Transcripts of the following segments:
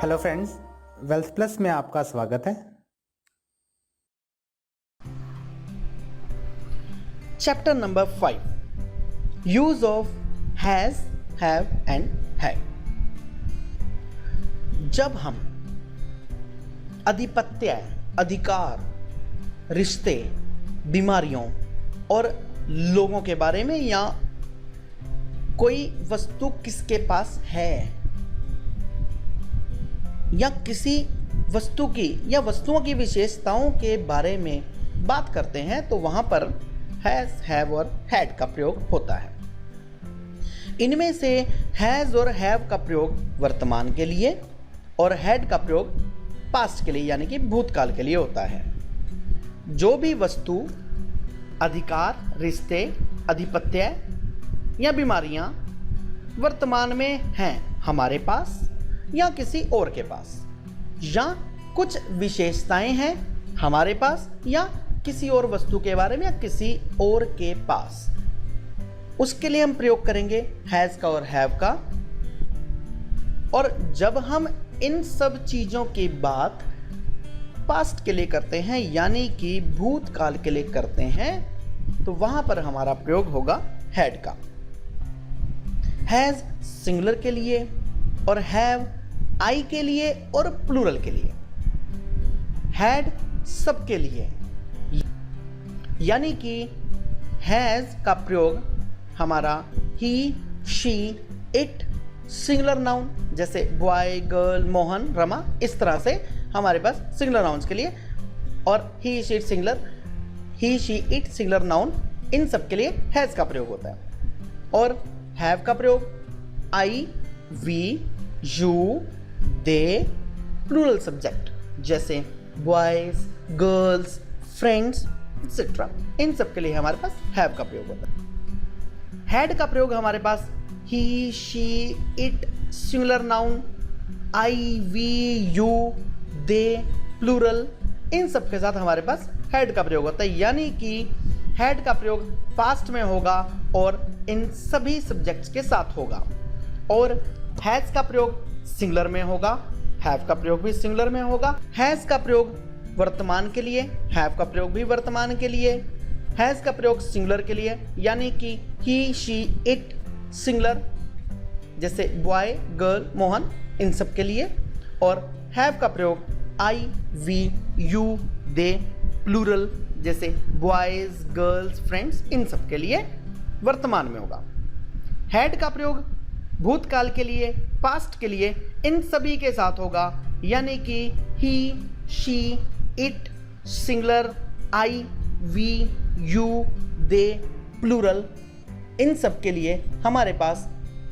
Hello friends, wealth plus में आपका स्वागत है। Chapter number 5, use of has, have and had. जब हम आधिपत्य, अधिकार, रिश्ते, बीमारियों और लोगों के बारे में या कोई वस्तु किसके पास है या किसी वस्तु की या वस्तुओं की विशेषताओं के बारे में बात करते हैं तो वहां पर हैज, हैव और हैड का प्रयोग होता है। इनमें से हैज और हैव का प्रयोग वर्तमान के लिए और हैड का प्रयोग पास्ट के लिए यानी कि भूतकाल के लिए होता है। जो भी वस्तु, अधिकार, रिश्ते, आधिपत्य या बीमारियां वर्तमान में हैं हमारे पास या किसी और के पास, या कुछ विशेषताएं हैं हमारे पास या किसी और वस्तु के बारे में या किसी और के पास, उसके लिए हम प्रयोग करेंगे हैज का और हैव का। और जब हम इन सब चीजों की बात पास्ट के लिए करते हैं यानी कि भूतकाल के लिए करते हैं तो वहां पर हमारा प्रयोग होगा हैड का। हैज सिंगुलर के लिए और हैव आई के लिए और प्लूरल के लिए, हैड सबके लिए, यानी कि हैज का प्रयोग हमारा ही, शी, इट, सिंगुलर नाउन जैसे बॉय, गर्ल, मोहन, रमा, इस तरह से हमारे पास सिंगुलर नाउन्स के लिए, और he, she, it singular, he, she, it singular noun, इन सब के लिए हैज का प्रयोग होता है। और हैव का प्रयोग I, we, you, they, plural subject जैसे बॉयज, गर्ल्स, फ्रेंड्स एक्सेट्रा, इन सब के लिए हमारे पास हैव का प्रयोग होता है। हैड का प्रयोग हमारे पास he, she, it singular noun, I, we, you, they, plural, इन सब के साथ हमारे पास हैड का प्रयोग होता है, यानी कि हैड का प्रयोग पास्ट में होगा और इन सभी सब्जेक्ट्स के साथ होगा। और हैज का प्रयोग सिंगुलर में होगा, हैव का प्रयोग भी सिंगुलर में होगा। हैज का प्रयोग वर्तमान के लिए, हैव का प्रयोग भी वर्तमान के लिए, हैज का प्रयोग सिंगुलर के लिए यानी कि ही, शी, इट सिंगुलर जैसे बॉय, गर्ल, मोहन, इन सब के लिए, और हैव का प्रयोग I, we, you, they, plural जैसे बॉयज, गर्ल्स, फ्रेंड्स, इन सब के लिए वर्तमान में होगा। हैड का प्रयोग भूतकाल के लिए, पास्ट के लिए, इन सभी के साथ होगा यानी कि he, she, it singular, I, we, you, they, plural, इन सब के लिए हमारे पास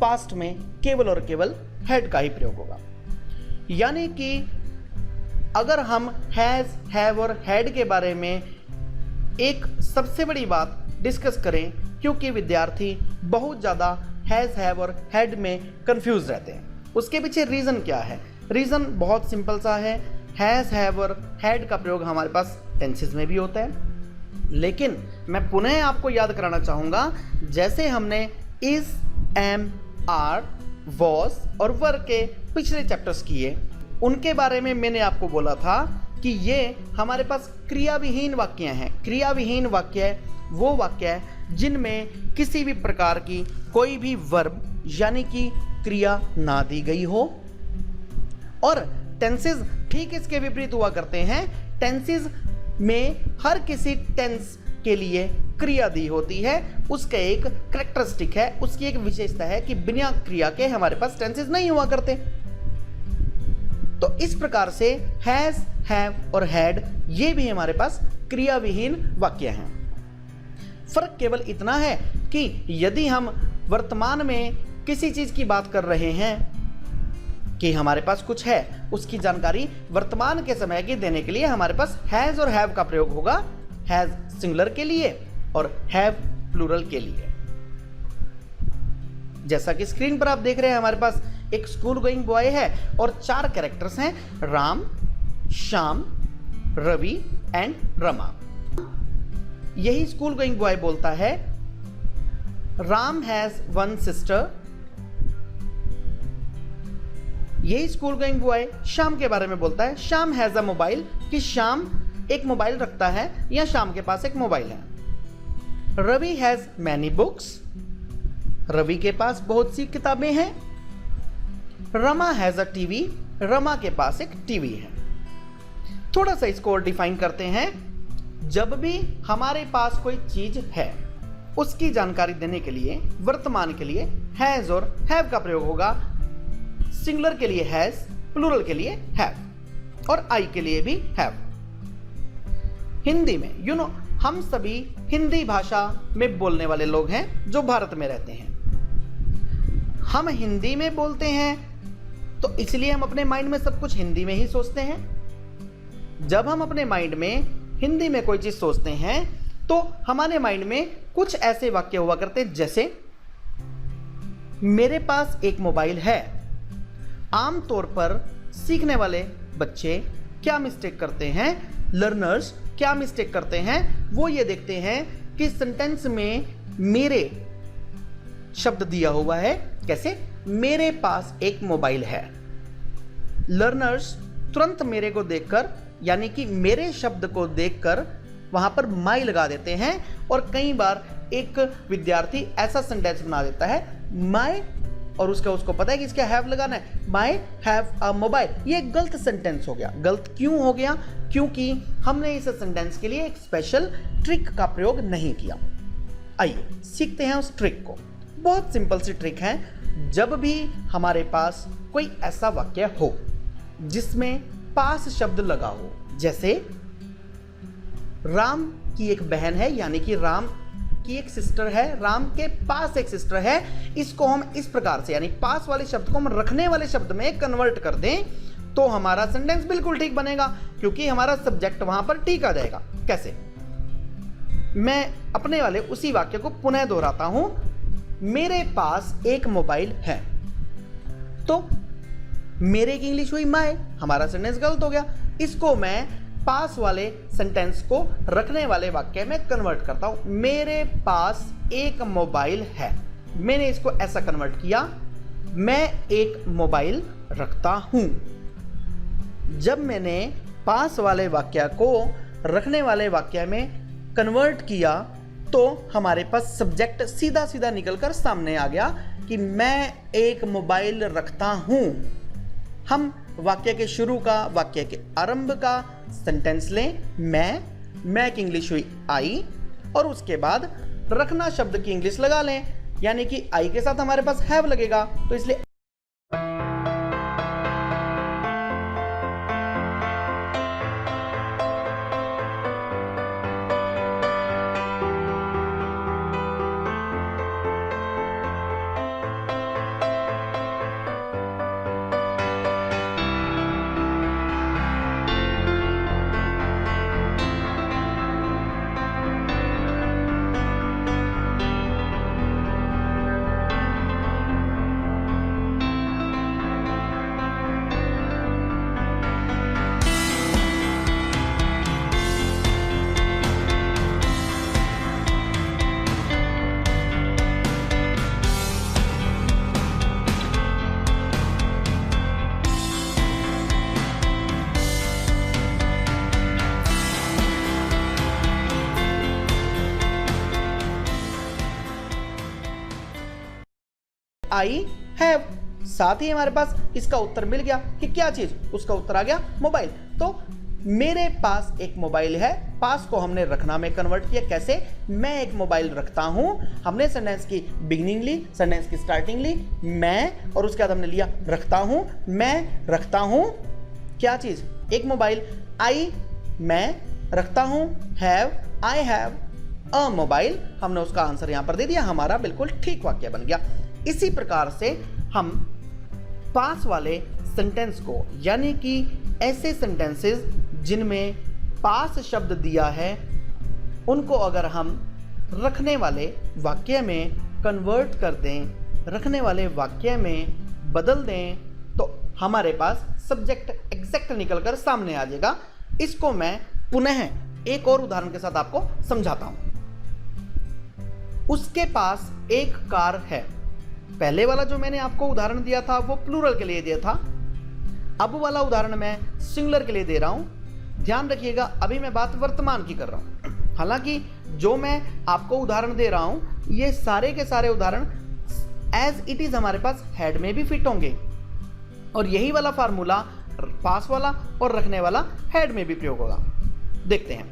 पास्ट में केवल और केवल हैड का ही प्रयोग होगा। यानी कि अगर हम हैज, हैव और हैड के बारे में एक सबसे बड़ी बात डिस्कस करें, क्योंकि विद्यार्थी बहुत ज़्यादा हैज, हैव और हैड में कंफ्यूज रहते हैं, उसके पीछे रीज़न क्या है? रीज़न बहुत सिंपल सा है। हैज, हैव और हैड का प्रयोग हमारे पास टेंसेस में भी होता है, लेकिन मैं पुनः आपको याद कराना चाहूँगा, जैसे हमने इज, एम, आर, वॉज और वर के पिछले चैप्टर्स किए, उनके बारे में मैंने आपको बोला था कि ये हमारे पास क्रियाविहीन वाक्य हैं। क्रियाविहीन वाक्य वो वाक्य है जिनमें किसी भी प्रकार की कोई भी वर्ब यानी कि क्रिया ना दी गई हो, और टेंसेस ठीक इसके विपरीत हुआ करते हैं। टेंसेस में हर किसी टेंस के लिए क्रिया दी होती है, उसका एक कैरेक्टरिस्टिक है, उसकी एक विशेषता है कि बिना क्रिया के हमारे पास टेंसेस नहीं हुआ करते। तो इस प्रकार से हैज, हैव और हैड ये भी हमारे पास क्रियाविहीन वाक्य हैं। फर्क केवल इतना है कि यदि हम वर्तमान में किसी चीज की बात कर रहे हैं कि हमारे पास कुछ है, उसकी जानकारी वर्तमान के समय की देने के लिए हमारे पास हैज और हैव का प्रयोग होगा। हैज सिंगुलर के लिए और हैव प्लूरल के लिए। जैसा कि स्क्रीन पर आप देख रहे हैं, हमारे पास एक स्कूल गोइंग बॉय है और 4 कैरेक्टर्स हैं, राम, श्याम, रवि एंड रमा। यही स्कूल गोइंग बॉय बोलता है, राम हैज 1 सिस्टर, यही स्कूल गोइंग बॉय श्याम के बारे में बोलता है। श्याम हैज अ मोबाइल, कि श्याम एक मोबाइल रखता है या श्याम के पास एक मोबाइल है। Ravi has many books, Ravi के पास बहुत सी किताबें हैं। Rama has a TV, Rama के पास एक टीवी है। थोड़ा सा इसको और डिफाइन करते हैं। जब भी हमारे पास कोई चीज है उसकी जानकारी देने के लिए वर्तमान के लिए हैज और हैव का प्रयोग होगा। सिंगुलर के लिए हैज, प्लूरल के लिए हैव और आई के लिए भी हैव। हिंदी में हम सभी हिंदी भाषा में बोलने वाले लोग हैं जो भारत में रहते हैं। हम हिंदी में बोलते हैं तो इसलिए हम अपने माइंड में सब कुछ हिंदी में ही सोचते हैं। जब हम अपने माइंड में हिंदी में कोई चीज सोचते हैं तो हमारे माइंड में कुछ ऐसे वाक्य हुआ करते हैं जैसे मेरे पास एक मोबाइल है। आमतौर पर सीखने वाले बच्चे क्या मिस्टेक करते हैं, लर्नर्स क्या मिस्टेक करते हैं, वो ये देखते हैं कि सेंटेंस में मेरे शब्द दिया हुआ है। कैसे? मेरे पास एक मोबाइल है। लर्नर्स तुरंत मेरे को देखकर यानी कि मेरे शब्द को देखकर वहां पर माई लगा देते हैं और कई बार एक विद्यार्थी ऐसा सेंटेंस बना देता है माई और उसको पता है कि इसका हैव लगाना है, माई हैव अ मोबाइल। ये गलत सेंटेंस हो गया। गलत क्यों हो गया? क्योंकि हमने इस सेंटेंस के लिए एक स्पेशल ट्रिक का प्रयोग नहीं किया। आइए सीखते हैं उस ट्रिक को। बहुत सिंपल सी ट्रिक है। जब भी हमारे पास कोई ऐसा वाक्य हो जिसमें पास शब्द लगा हो, जैसे राम की एक बहन है यानी कि राम की एक सिस्टर है, राम के पास एक सिस्टर है, इसको हम इस प्रकार से यानी पास वाले शब्द को हम रखने वाले शब्द में कन्वर्ट कर दें तो हमारा सेंटेंस बिल्कुल ठीक बनेगा, क्योंकि हमारा सब्जेक्ट वहां पर ठीक आ जाएगा। कैसे? मैं अपने वाले उसी वाक्य को पुनः दोहराता हूं। मेरे पास एक मोबाइल है, तो मेरे की इंग्लिश हुई माय, हमारा सेंटेंस गलत हो गया। इसको मैं पास वाले सेंटेंस को रखने वाले वाक्य में कन्वर्ट करता हूं। मेरे पास एक मोबाइल है, मैंने इसको ऐसा कन्वर्ट किया, मैं एक मोबाइल रखता हूं। जब मैंने पास वाले वाक्य को रखने वाले वाक्य में कन्वर्ट किया तो हमारे पास सब्जेक्ट सीधा सीधा निकलकर सामने आ गया कि मैं एक मोबाइल रखता हूं। हम वाक्य के शुरू का, वाक्य के आरंभ का सेंटेंस लें, मैं की इंग्लिश हुई आई और उसके बाद रखना शब्द की इंग्लिश लगा लें, यानी कि आई के साथ हमारे पास हैव लगेगा, तो इसलिए आई हैव, साथ ही हमारे पास इसका उत्तर मिल गया कि क्या चीज, उसका उत्तर आ गया मोबाइल। तो मेरे पास एक मोबाइल है, पास को हमने रखना में कन्वर्ट किया। कैसे? मैं एक मोबाइल रखता हूं। हमने सेंटेंस की बिगिनिंग ली, सेंटेंस की स्टार्टिंग ली, मैं, और उसके बाद हमने लिया रखता हूं। मैं रखता हूं क्या चीज? एक मोबाइल। आई मैं रखता हूं, have I have a mobile, हमने उसका आंसर यहां पर दे दिया, हमारा बिल्कुल ठीक वाक्य बन गया। इसी प्रकार से हम पास वाले सेंटेंस को यानी कि ऐसे सेंटेंसेस जिनमें पास शब्द दिया है उनको अगर हम रखने वाले वाक्य में कन्वर्ट कर दें, रखने वाले वाक्य में बदल दें, तो हमारे पास सब्जेक्ट एग्जैक्ट निकलकर सामने आ जाएगा। इसको मैं पुनः एक और उदाहरण के साथ आपको समझाता हूं। उसके पास एक कार है। पहले वाला जो मैंने आपको उदाहरण दिया था वो प्लूरल के लिए दिया था, अब वाला उदाहरण मैं सिंगुलर के लिए दे रहा हूं। ध्यान रखिएगा, अभी मैं बात वर्तमान की कर रहा हूं। हालांकि जो मैं आपको उदाहरण दे रहा हूं ये सारे के सारे उदाहरण एज इट इज हमारे पास हेड में भी फिट होंगे, और यही वाला फार्मूला पास वाला और रखने वाला हेड में भी प्रयोग होगा। देखते हैं,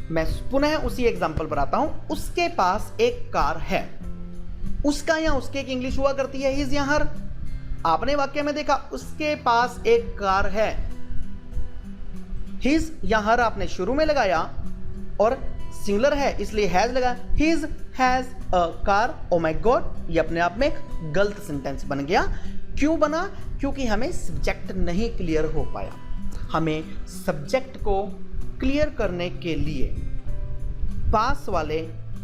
मैं पुनः उसी एग्जांपल पर आता हूं। उसके पास एक कार है। उसका या उसके की इंग्लिश हुआ करती है हिज या हर। आपने वाक्य में देखा उसके पास एक कार है, हिज या हर आपने शुरू में लगाया और सिंगुलर है इसलिए हैज लगाया। His has a car. Oh my God, ये अपने आप में एक गलत सेंटेंस बन गया। क्यों बना? क्योंकि हमें सब्जेक्ट नहीं क्लियर हो पाया। हमें सब्जेक्ट को क्लियर करने के लिए पास वाले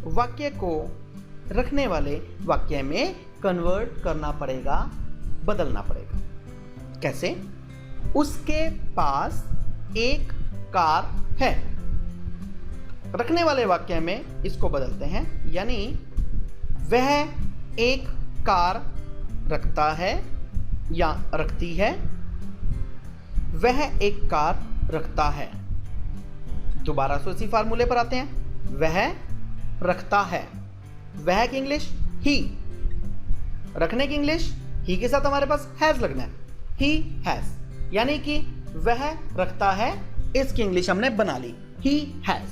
वाक्य को रखने वाले वाक्य में कन्वर्ट करना पड़ेगा, बदलना पड़ेगा। कैसे? उसके पास एक कार है। रखने वाले वाक्य में इसको बदलते हैं, यानी वह एक कार रखता है या रखती है। वह एक कार रखता है। दोबारा से उसी फार्मूले पर आते हैं। वह रखता है। वह की इंग्लिश ही, रखने की इंग्लिश ही के साथ हमारे पास हैज लगना है। ही हैज, यानी कि वह रखता है, इसकी इंग्लिश हमने बना ली, ही हैज।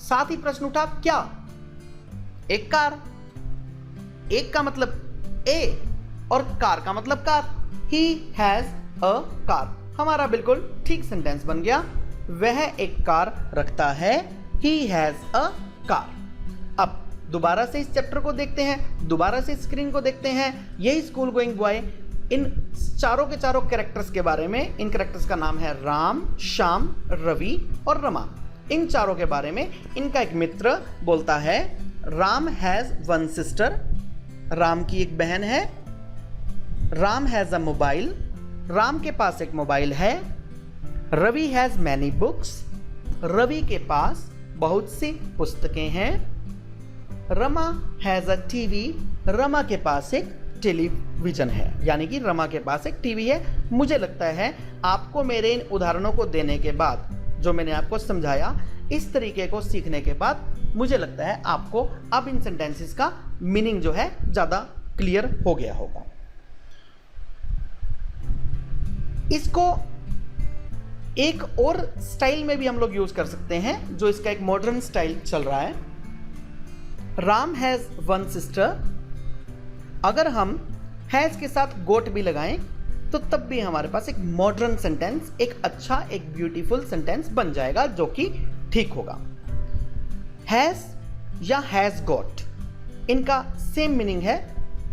साथ ही प्रश्न उठा, क्या? एक कार, एक का मतलब ए और कार का मतलब car. He has a car हमारा बिल्कुल ठीक सेंटेंस बन गया। वह एक कार रखता है, ही हैज अ कार। अब दोबारा से इस चैप्टर को देखते हैं, दोबारा से स्क्रीन को देखते हैं। यही स्कूल गोइंग बॉय इन चारों के चारों कैरेक्टर्स के बारे में, इन कैरेक्टर्स का नाम है राम, श्याम, रवि और रमा। इन चारों के बारे में इनका एक मित्र बोलता है, Ram has one sister, Ram की एक बहन है। Ram has a mobile, Ram के पास एक मोबाइल है। Ravi has many books, Ravi के पास बहुत सी पुस्तकें हैं। Rama has a TV, Rama के पास एक टेलीविजन है, यानी कि रमा के पास एक टीवी है। मुझे लगता है आपको मेरे इन उदाहरणों को देने के बाद, जो मैंने आपको समझाया, इस तरीके को सीखने के बाद मुझे लगता है आपको अब इन सेंटेंसेस का मीनिंग जो है ज़्यादा क्लियर हो गया होगा। इसको एक और स्टाइल में भी हम लोग यूज कर सकते हैं, जो इसका एक मॉडर्न स्टाइल चल रहा है। राम हैज वन सिस्टर, अगर हम हैज के साथ गोट भी लगाएं तो तब भी हमारे पास एक मॉडर्न सेंटेंस, एक अच्छा, एक ब्यूटीफुल सेंटेंस बन जाएगा, जो कि ठीक होगा। हैज या हैज गॉट, इनका सेम मीनिंग है।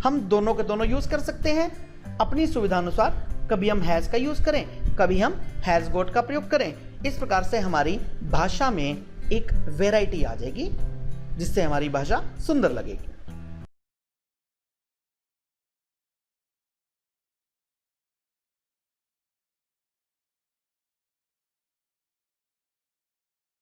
हम दोनों के दोनों यूज कर सकते हैं अपनी सुविधा अनुसार। कभी हम हैज का यूज करें, कभी हम हैज गॉट का प्रयोग करें। इस प्रकार से हमारी भाषा में एक वैरायटी आ जाएगी, जिससे हमारी भाषा सुंदर लगेगी।